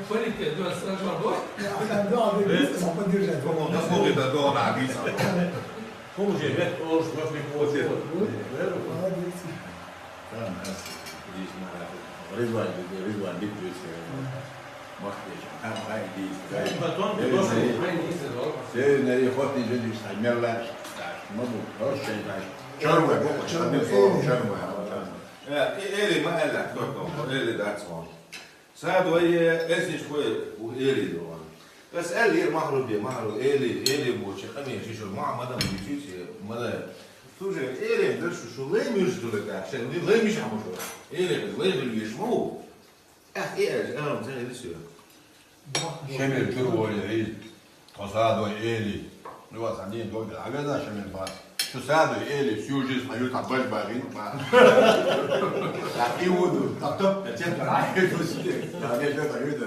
Quelli che due strage voi? Sappa dire Come una fuori da donna di Come je net alles wat ik hoor. Rizwan Dipjes macht ich am Rhein die Baton de dosso mijn niet te doen. Ze nee je gaat niet dus hij meer laat. Maar moet als je daar charme charme. Ele ma ella tutto, ele that's one. Sabe aí esse foi o ele do ano. بس ele mahrum diye mahrum ele bu çıkamıyor şu Muhammed'in bütçesi mala tuje ele de şu leymiş dulaka şey ne leymiş ama şu ele leymiş mu ele ana sen ne diyor Şemir Türkoğlu değil. Tosado ele. Nu var sen değil doğru. Agaza şemir var. Şu sado ele sürücüs mayu tabal barin. Aqui o do. Top top. Tinha para aí, tu se. Já deixa para aí.